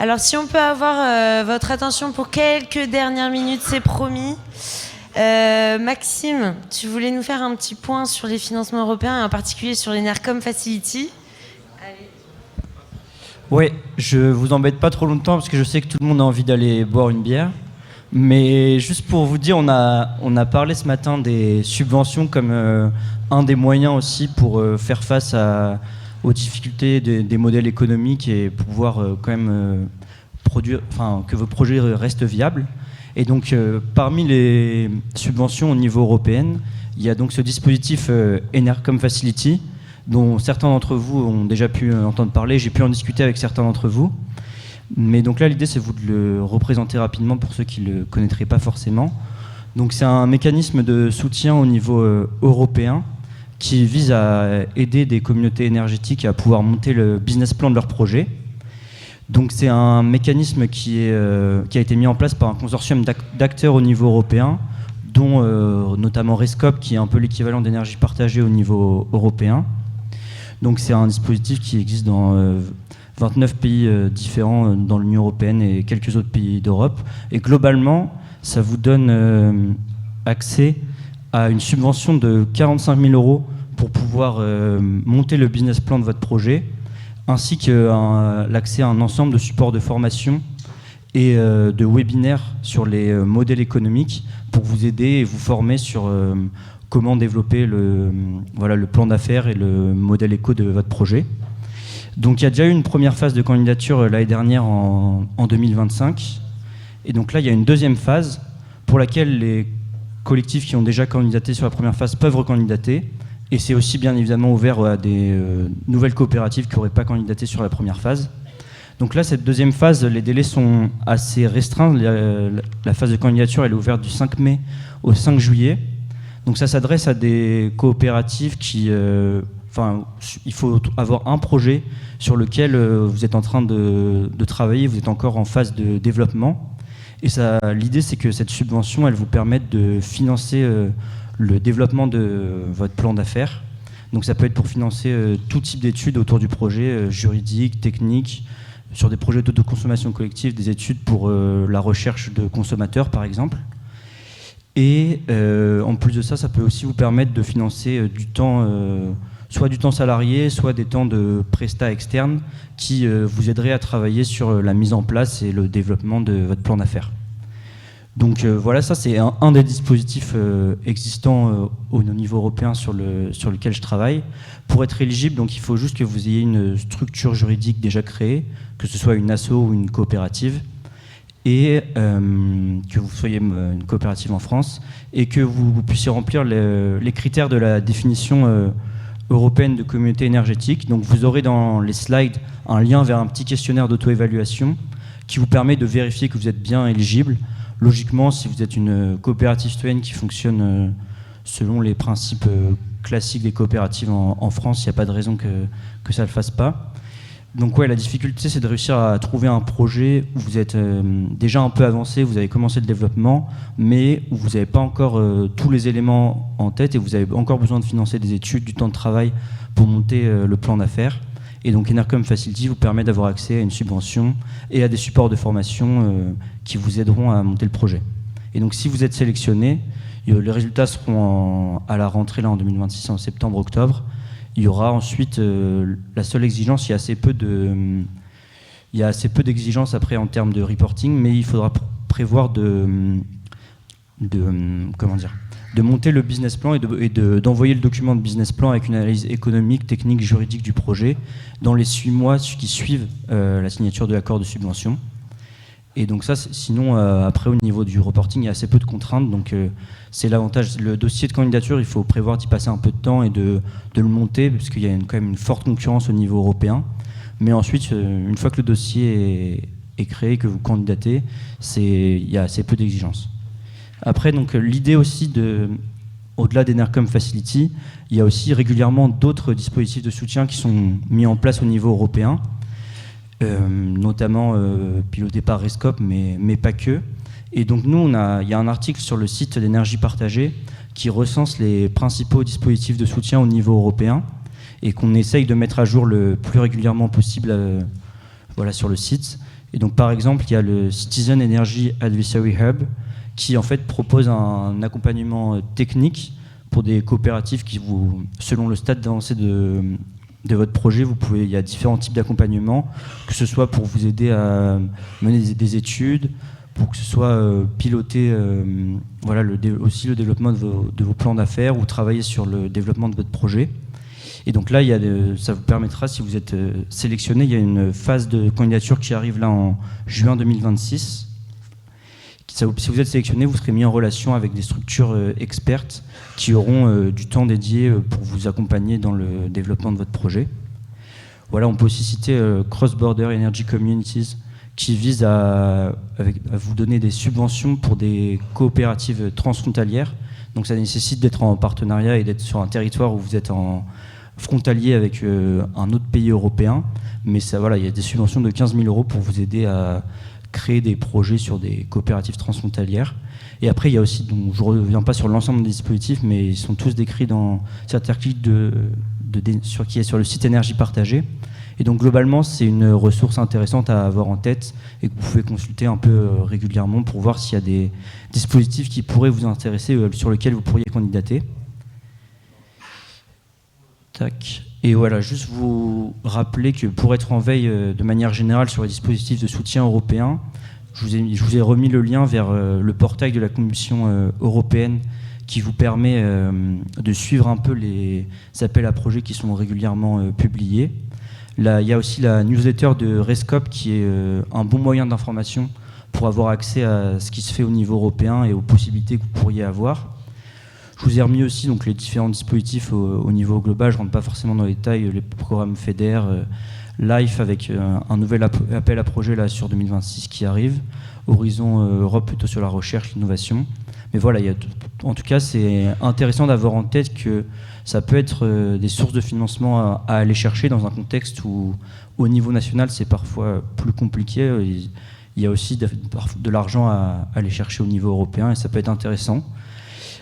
Alors, si on peut avoir votre attention pour quelques dernières minutes, c'est promis. Maxime, tu voulais nous faire un petit point sur les financements européens et en particulier sur l'Enercom Facility. Ouais, je vous embête pas trop longtemps parce que je sais que tout le monde a envie d'aller boire une bière. Mais juste pour vous dire, on a parlé ce matin des subventions comme un des moyens aussi pour faire face aux difficultés des modèles économiques et pouvoir quand même produire, enfin, que vos projets restent viables. Et donc, parmi les subventions au niveau européen, il y a donc ce dispositif Enercom Facility, dont certains d'entre vous ont déjà pu entendre parler. J'ai pu en discuter avec certains d'entre vous. Mais donc là, l'idée, c'est vous de le représenter rapidement pour ceux qui ne le connaîtraient pas forcément. Donc c'est un mécanisme de soutien au niveau européen qui vise à aider des communautés énergétiques à pouvoir monter le business plan de leur projet. Donc c'est un mécanisme qui a été mis en place par un consortium d'acteurs au niveau européen, dont notamment Rescope, qui est un peu l'équivalent d'énergie partagée au niveau européen. Donc c'est un dispositif qui existe dans 29 pays différents dans l'Union européenne et quelques autres pays d'Europe. Et globalement, ça vous donne accès à une subvention de 45 000 € pour pouvoir monter le business plan de votre projet, ainsi que l'accès à un ensemble de supports de formation et de webinaires sur les modèles économiques pour vous aider et vous former sur comment développer le plan d'affaires et le modèle éco de votre projet. Donc il y a déjà eu une première phase de candidature l'année dernière en 2025. Et donc là, il y a une deuxième phase pour laquelle les collectifs qui ont déjà candidaté sur la première phase peuvent recandidater. Et c'est aussi bien évidemment ouvert à des nouvelles coopératives qui n'auraient pas candidaté sur la première phase. Donc là, cette deuxième phase, les délais sont assez restreints. La phase de candidature, elle est ouverte du 5 mai au 5 juillet. Donc ça s'adresse à des coopératives qui... il faut avoir un projet sur lequel vous êtes en train de travailler, vous êtes encore en phase de développement. Et l'idée, c'est que cette subvention, elle vous permette de financer le développement de votre plan d'affaires. Donc ça peut être pour financer tout type d'études autour du projet, juridique, technique, sur des projets d'autoconsommation collective, des études pour la recherche de consommateurs, par exemple. Et en plus de ça, ça peut aussi vous permettre de financer du temps... soit du temps salarié, soit des temps de prestat externe qui vous aideraient à travailler sur la mise en place et le développement de votre plan d'affaires. Donc voilà, ça c'est un des dispositifs existants au niveau européen sur lequel je travaille. Pour être éligible, donc, il faut juste que vous ayez une structure juridique déjà créée, que ce soit une asso ou une coopérative, et que vous soyez une coopérative en France, et que vous puissiez remplir les critères de la définition européenne de communauté énergétique. Donc vous aurez dans les slides un lien vers un petit questionnaire d'auto-évaluation qui vous permet de vérifier que vous êtes bien éligible. Logiquement, si vous êtes une coopérative citoyenne qui fonctionne selon les principes classiques des coopératives en France, il n'y a pas de raison que ça ne le fasse pas. Donc ouais, la difficulté, c'est de réussir à trouver un projet où vous êtes déjà un peu avancé, vous avez commencé le développement, mais où vous n'avez pas encore tous les éléments en tête et vous avez encore besoin de financer des études, du temps de travail pour monter le plan d'affaires. Et donc Enercom Facility vous permet d'avoir accès à une subvention et à des supports de formation qui vous aideront à monter le projet. Et donc si vous êtes sélectionné, les résultats seront à la rentrée là, en 2026, en septembre-octobre. Il y aura ensuite la seule exigence, il y a assez peu d'exigences après en termes de reporting, mais il faudra prévoir de monter le business plan et d'envoyer le document de business plan avec une analyse économique, technique, juridique du projet dans les 8 mois qui suivent la signature de l'accord de subvention. Et donc ça, sinon, après, au niveau du reporting, il y a assez peu de contraintes. Donc c'est l'avantage. Le dossier de candidature, il faut prévoir d'y passer un peu de temps et de le monter, parce qu'il y a quand même une forte concurrence au niveau européen. Mais ensuite, une fois que le dossier est créé, que vous candidatez, il y a assez peu d'exigences. Après, donc, l'idée aussi, au-delà d'Enercom Facility, il y a aussi régulièrement d'autres dispositifs de soutien qui sont mis en place au niveau européen. Notamment piloté par Rescope, mais pas que. Et donc nous, il y a un article sur le site d'énergie partagée qui recense les principaux dispositifs de soutien au niveau européen et qu'on essaye de mettre à jour le plus régulièrement possible sur le site. Et donc par exemple, il y a le Citizen Energy Advisory Hub qui en fait propose un accompagnement technique pour des coopératives qui selon le stade d'avancée de votre projet, il y a différents types d'accompagnement, que ce soit pour vous aider à mener des études, pour que ce soit piloter aussi le développement de vos plans d'affaires ou travailler sur le développement de votre projet. Et donc là, ça vous permettra, si vous êtes sélectionné, il y a une phase de candidature qui arrive là en juin 2026. Si vous êtes sélectionné, vous serez mis en relation avec des structures expertes qui auront du temps dédié pour vous accompagner dans le développement de votre projet. Voilà, on peut aussi citer Cross Border Energy Communities, qui vise à vous donner des subventions pour des coopératives transfrontalières. Donc ça nécessite d'être en partenariat et d'être sur un territoire où vous êtes en frontalier avec un autre pays européen. Mais il y a des subventions de 15 000 € pour vous aider à créer des projets sur des coopératives transfrontalières. Et après, il y a aussi, donc, je ne reviens pas sur l'ensemble des dispositifs, mais ils sont tous décrits dans cet article qui est sur le site Énergie Partagée. Et donc globalement, c'est une ressource intéressante à avoir en tête et que vous pouvez consulter un peu régulièrement pour voir s'il y a des dispositifs qui pourraient vous intéresser, sur lesquels vous pourriez candidater. Tac. Et voilà, juste vous rappeler que pour être en veille de manière générale sur les dispositifs de soutien européens, je vous ai remis le lien vers le portail de la Commission européenne qui vous permet de suivre un peu les appels à projets qui sont régulièrement publiés. Là, il y a aussi la newsletter de Rescope qui est un bon moyen d'information pour avoir accès à ce qui se fait au niveau européen et aux possibilités que vous pourriez avoir. Je vous ai remis aussi donc, les différents dispositifs au niveau global. Je ne rentre pas forcément dans les détails, les programmes FEDER, LIFE avec un nouvel appel à projet là, sur 2026 qui arrive, Horizon Europe plutôt sur la recherche, l'innovation. Mais voilà, en tout cas, c'est intéressant d'avoir en tête que ça peut être des sources de financement à aller chercher dans un contexte où, au niveau national, c'est parfois plus compliqué. Il y a aussi de l'argent à aller chercher au niveau européen et ça peut être intéressant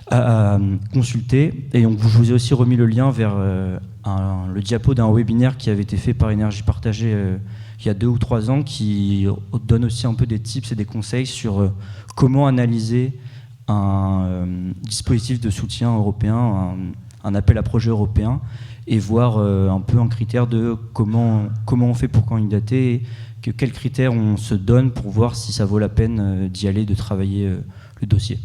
à consulter. Et donc, je vous ai aussi remis le lien vers le diapo d'un webinaire qui avait été fait par Énergie Partagée il y a 2 ou 3 ans, qui donne aussi un peu des tips et des conseils sur comment analyser un dispositif de soutien européen, un appel à projet européen, et voir un peu un critère de comment on fait pour candidater, quels critères on se donne pour voir si ça vaut la peine d'y aller, de travailler le dossier.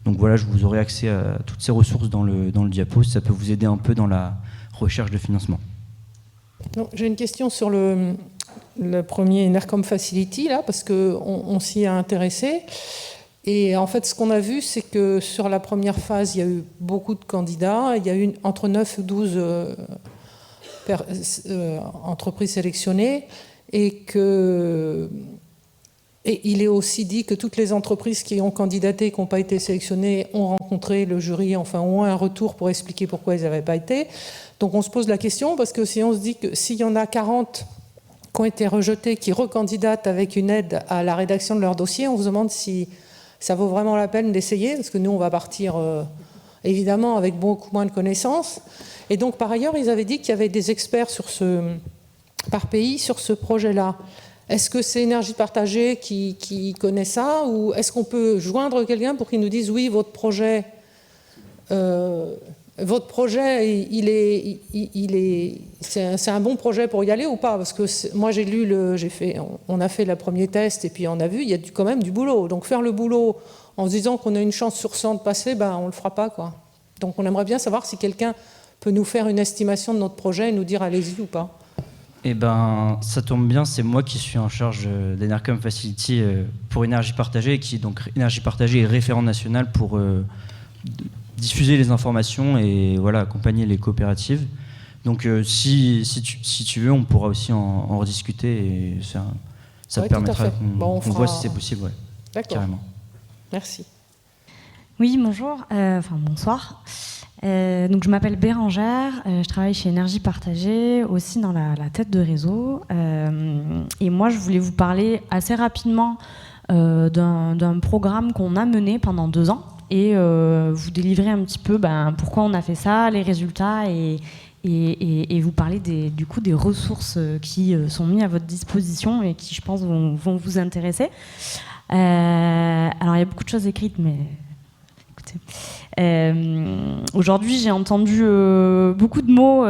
Donc voilà, je vous aurai accès à toutes ces ressources dans le diapo, si ça peut vous aider un peu dans la recherche de financement. J'ai une question sur le premier NERCOM Facility, là, parce qu'on s'y a intéressé. Et en fait, ce qu'on a vu, c'est que sur la première phase, il y a eu beaucoup de candidats. Il y a eu entre 9 et 12 entreprises sélectionnées. Et il est aussi dit que toutes les entreprises qui ont candidaté, qui n'ont pas été sélectionnées, ont rencontré le jury, enfin ont un retour pour expliquer pourquoi ils n'avaient pas été. Donc on se pose la question, parce que si on se dit que s'il y en a 40 qui ont été rejetés, qui recandidatent avec une aide à la rédaction de leur dossier, on se demande si ça vaut vraiment la peine d'essayer, parce que nous, on va partir évidemment avec beaucoup moins de connaissances. Et donc, par ailleurs, ils avaient dit qu'il y avait des experts par pays sur ce projet-là. Est-ce que c'est Énergie Partagée qui connaît ça, ou est-ce qu'on peut joindre quelqu'un pour qu'il nous dise oui, votre projet, c'est un bon projet pour y aller ou pas? Parce que moi on a fait le premier test et puis on a vu, il y a quand même du boulot. Donc faire le boulot en se disant qu'on a une chance sur 100 de passer, on le fera pas, quoi. Donc on aimerait bien savoir si quelqu'un peut nous faire une estimation de notre projet et nous dire allez-y ou pas. Eh ben, ça tombe bien, c'est moi qui suis en charge des NERCOM Facility pour Énergie Partagée, et donc Énergie Partagée est référent national pour diffuser les informations et voilà, accompagner les coopératives. Donc si tu veux, on pourra aussi en rediscuter et ça permettra qu'on voit si c'est possible. Ouais. D'accord. Carrément. Merci. Oui, bonjour. Bonsoir. Donc je m'appelle Bérangère, je travaille chez Énergie Partagée, aussi dans la tête de réseau. Et moi, je voulais vous parler assez rapidement d'un programme qu'on a mené pendant 2 ans et vous délivrer un petit peu pourquoi on a fait ça, les résultats et et vous parler du coup des ressources qui sont mises à votre disposition et qui, je pense, vont vous intéresser. Alors, il y a beaucoup de choses écrites, mais écoutez. Aujourd'hui, j'ai entendu beaucoup de mots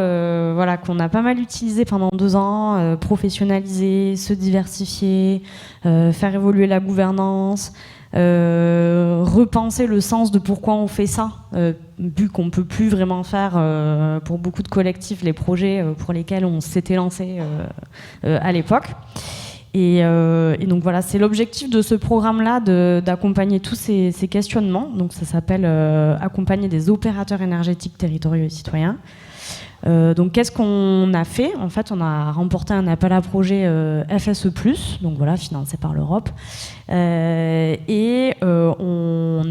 qu'on a pas mal utilisés pendant 2 ans. Professionnaliser, se diversifier, faire évoluer la gouvernance, repenser le sens de pourquoi on fait ça, vu qu'on ne peut plus vraiment faire pour beaucoup de collectifs les projets pour lesquels on s'était lancé à l'époque. Et donc voilà, c'est l'objectif de ce programme-là, d'accompagner tous ces questionnements. Donc ça s'appelle accompagner des opérateurs énergétiques territoriaux et citoyens. Donc qu'est-ce qu'on a fait? En fait, on a remporté un appel à projet FSE+, donc voilà, financé par l'Europe. On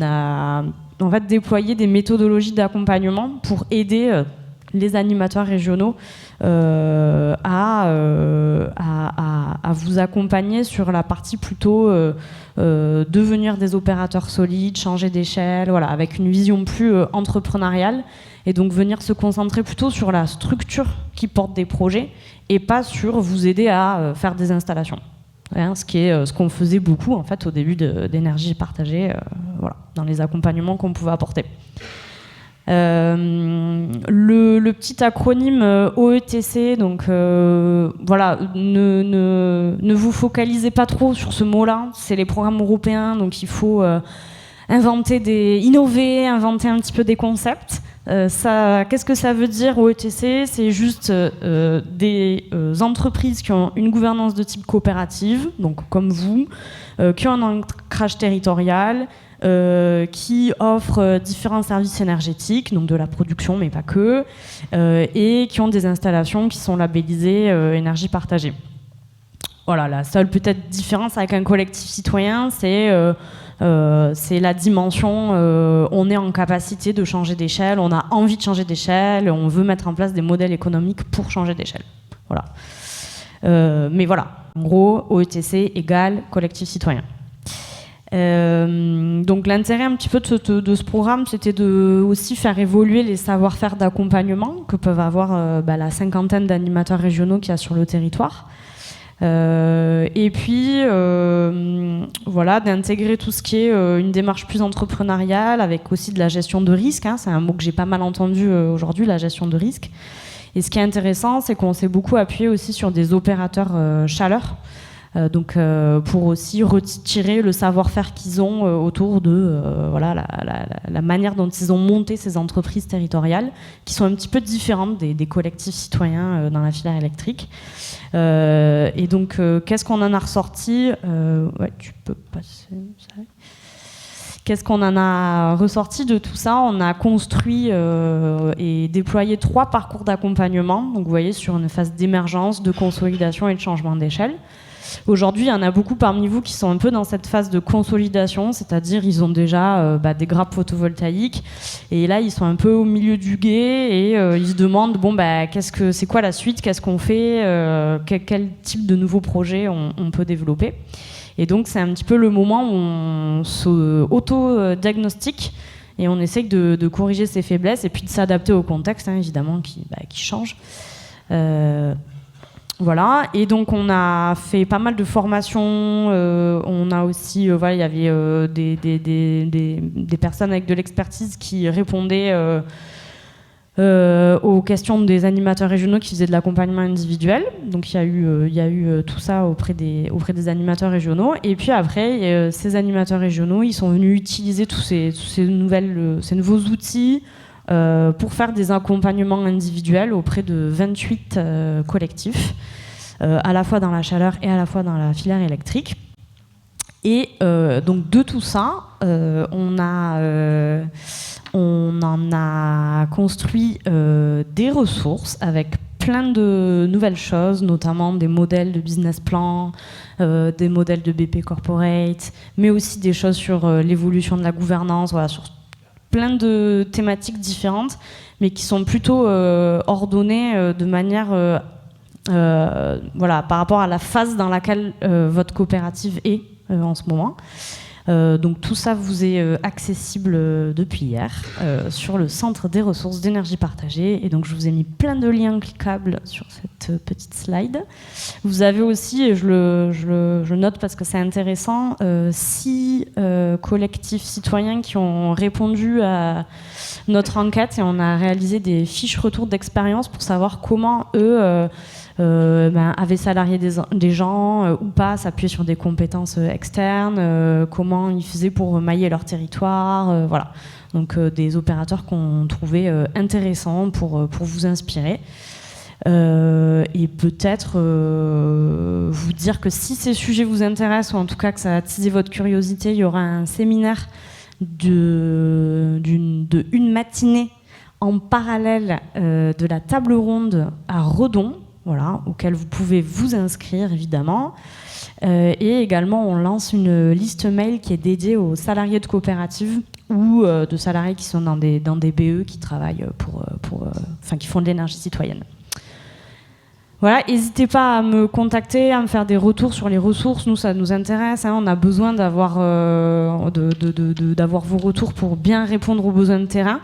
a en fait déployé des méthodologies d'accompagnement pour aider les animateurs régionaux à vous accompagner sur la partie plutôt devenir des opérateurs solides, changer d'échelle, voilà, avec une vision plus entrepreneuriale, et donc venir se concentrer plutôt sur la structure qui porte des projets et pas sur vous aider à faire des installations. Hein, ce qu'on faisait beaucoup en fait au début d'énergie partagée, voilà, dans les accompagnements qu'on pouvait apporter. Le petit acronyme OETC, donc voilà, ne vous focalisez pas trop sur ce mot-là, c'est les programmes européens, donc il faut innover, inventer un petit peu des concepts. Qu'est-ce que ça veut dire OETC? C'est juste des entreprises qui ont une gouvernance de type coopérative, donc comme vous, qui ont un ancrage territorial, qui offrent différents services énergétiques, donc de la production mais pas que, et qui ont des installations qui sont labellisées énergie partagée. Voilà, la seule peut-être différence avec un collectif citoyen, c'est la dimension, on est en capacité de changer d'échelle, on a envie de changer d'échelle, on veut mettre en place des modèles économiques pour changer d'échelle. Voilà. Mais voilà, en gros, OETC égale collectif citoyen. Donc l'intérêt un petit peu de ce programme, c'était de aussi faire évoluer les savoir-faire d'accompagnement que peuvent avoir la 50aine d'animateurs régionaux qu'il y a sur le territoire. Et puis voilà, d'intégrer tout ce qui est une démarche plus entrepreneuriale, avec aussi de la gestion de risque, hein, c'est un mot que j'ai pas mal entendu aujourd'hui, la gestion de risque. Et ce qui est intéressant, c'est qu'on s'est beaucoup appuyé aussi sur des opérateurs chaleur, donc pour aussi retirer le savoir-faire qu'ils ont autour de voilà, la manière dont ils ont monté ces entreprises territoriales, qui sont un petit peu différentes des collectifs citoyens dans la filière électrique. Et donc, qu'est-ce qu'on en a ressorti? Ouais, tu peux passer ça. Qu'est-ce qu'on en a ressorti de tout ça? On a construit et déployé 3 parcours d'accompagnement. Donc, vous voyez, sur une phase d'émergence, de consolidation et de changement d'échelle. Aujourd'hui, il y en a beaucoup parmi vous qui sont un peu dans cette phase de consolidation, c'est-à-dire ils ont déjà des grappes photovoltaïques et là ils sont un peu au milieu du gué et ils se demandent c'est quoi la suite, qu'est-ce qu'on fait, quel type de nouveaux projets on peut développer. Et donc c'est un petit peu le moment où on s'auto-diagnostique et on essaye de corriger ses faiblesses et puis de s'adapter au contexte, hein, évidemment, qui change. Voilà, et donc on a fait pas mal de formations, on a aussi, il y avait des personnes avec de l'expertise qui répondaient aux questions des animateurs régionaux qui faisaient de l'accompagnement individuel. Donc il y a eu tout ça auprès des animateurs régionaux. Et puis après, ces animateurs régionaux, ils sont venus utiliser tous ces nouveaux outils pour faire des accompagnements individuels auprès de 28 collectifs, à la fois dans la chaleur et à la fois dans la filière électrique. Et donc de tout ça, on en a construit des ressources avec plein de nouvelles choses, notamment des modèles de business plan, des modèles de BP Corporate, mais aussi des choses sur l'évolution de la gouvernance, voilà, sur plein de thématiques différentes, mais qui sont plutôt ordonnées de manière par rapport à la phase dans laquelle votre coopérative est en ce moment. Donc tout ça vous est accessible depuis hier sur le centre des ressources d'énergie partagée. Et donc je vous ai mis plein de liens cliquables sur cette petite slide. Vous avez aussi, et je note parce que c'est intéressant, 6 collectifs citoyens qui ont répondu à notre enquête et on a réalisé des fiches retour d'expérience pour savoir comment eux avaient salarié des gens ou pas, s'appuyer sur des compétences externes, comment ils faisaient pour mailler leur territoire, voilà. Donc des opérateurs qu'on trouvait intéressants pour vous inspirer. Et peut-être vous dire que si ces sujets vous intéressent, ou en tout cas que ça a attisé votre curiosité, il y aura un séminaire d'une matinée en parallèle de la table ronde à Redon, voilà, auquel vous pouvez vous inscrire évidemment. Et également, on lance une liste mail qui est dédiée aux salariés de coopératives ou de salariés qui sont dans des BE qui travaillent qui font de l'énergie citoyenne. Voilà, n'hésitez pas à me contacter, à me faire des retours sur les ressources. Nous, ça nous intéresse. Hein, on a besoin d'avoir vos retours pour bien répondre aux besoins de terrain.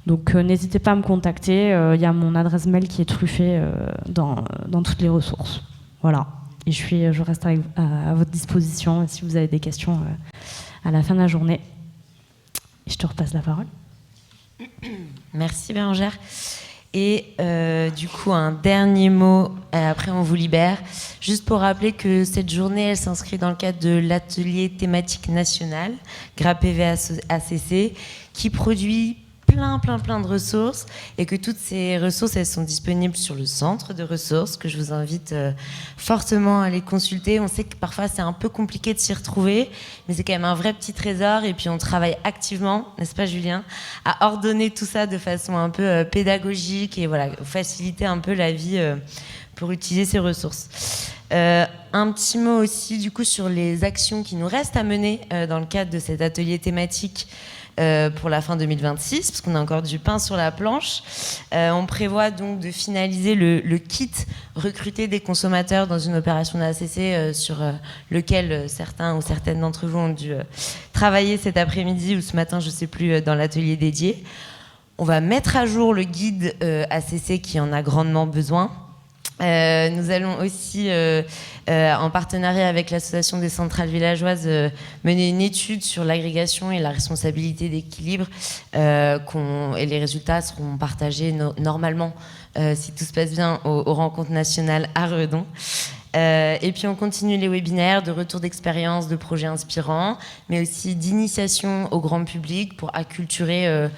Donc, n'hésitez pas à me contacter. Il y a mon adresse mail qui est truffée dans toutes les ressources. Voilà. Et je reste à votre disposition si vous avez des questions à la fin de la journée. Et je te repasse la parole. Merci Bérangère. Et du coup, un dernier mot, après on vous libère. Juste pour rappeler que cette journée, elle s'inscrit dans le cadre de l'atelier thématique national, GRAPV ACC, qui produit plein de ressources et que toutes ces ressources, elles sont disponibles sur le centre de ressources, que je vous invite fortement à les consulter. On sait que parfois c'est un peu compliqué de s'y retrouver, mais c'est quand même un vrai petit trésor et puis on travaille activement, n'est-ce pas Julien, à ordonner tout ça de façon un peu pédagogique et voilà, faciliter un peu la vie pour utiliser ces ressources. Un petit mot aussi du coup sur les actions qui nous restent à mener dans le cadre de cet atelier thématique pour la fin 2026, parce qu'on a encore du pain sur la planche. On prévoit donc de finaliser le kit recruter des consommateurs dans une opération de l'ACC sur lequel certains ou certaines d'entre vous ont dû travailler cet après-midi ou ce matin, je ne sais plus, dans l'atelier dédié. On va mettre à jour le guide ACC qui en a grandement besoin. Nous allons aussi, en partenariat avec l'association des centrales villageoises, mener une étude sur l'agrégation et la responsabilité d'équilibre et les résultats seront partagés normalement, si tout se passe bien, aux rencontres nationales à Redon. Et puis on continue les webinaires de retour d'expérience, de projets inspirants, mais aussi d'initiation au grand public pour acculturer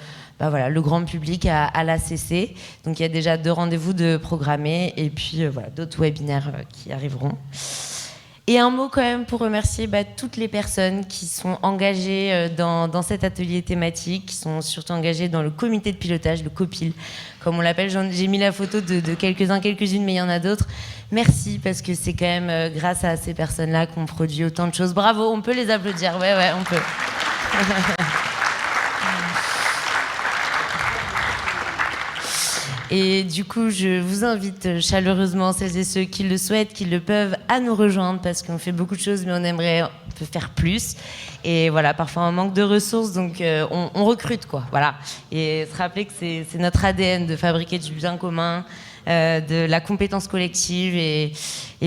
le grand public à l'ACC. Donc il y a déjà 2 rendez-vous de programmés et puis d'autres webinaires qui arriveront. Et un mot quand même pour remercier toutes les personnes qui sont engagées dans cet atelier thématique, qui sont surtout engagées dans le comité de pilotage, le COPIL, comme on l'appelle. J'ai mis la photo de quelques-uns, quelques-unes, mais il y en a d'autres. Merci, parce que c'est quand même grâce à ces personnes-là qu'on produit autant de choses. Bravo, on peut les applaudir. Ouais, on peut. Et du coup, je vous invite chaleureusement, celles et ceux qui le souhaitent, qui le peuvent, à nous rejoindre parce qu'on fait beaucoup de choses, mais on peut faire plus. Et voilà, parfois on manque de ressources, donc on recrute, quoi. Voilà. Et se rappeler que c'est notre ADN de fabriquer du bien commun, de la compétence collective, et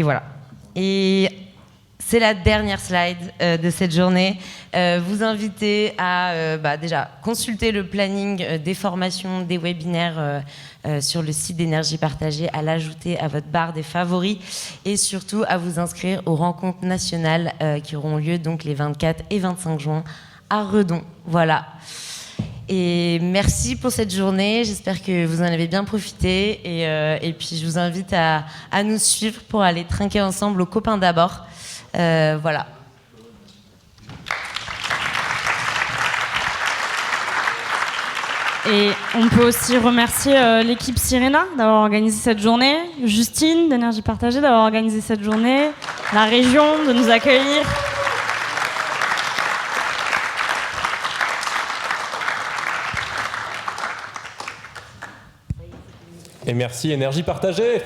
voilà. Et c'est la dernière slide de cette journée. Vous inviter à déjà consulter le planning des formations, des webinaires sur le site d'Énergie Partagée, à l'ajouter à votre barre des favoris et surtout à vous inscrire aux rencontres nationales qui auront lieu donc les 24 et 25 juin à Redon. Voilà. Et merci pour cette journée. J'espère que vous en avez bien profité. Et puis je vous invite à nous suivre pour aller trinquer ensemble aux copains d'abord. Voilà. Et on peut aussi remercier l'équipe Sirena d'avoir organisé cette journée, Justine d'Énergie Partagée d'avoir organisé cette journée, la région de nous accueillir. Et merci Énergie Partagée.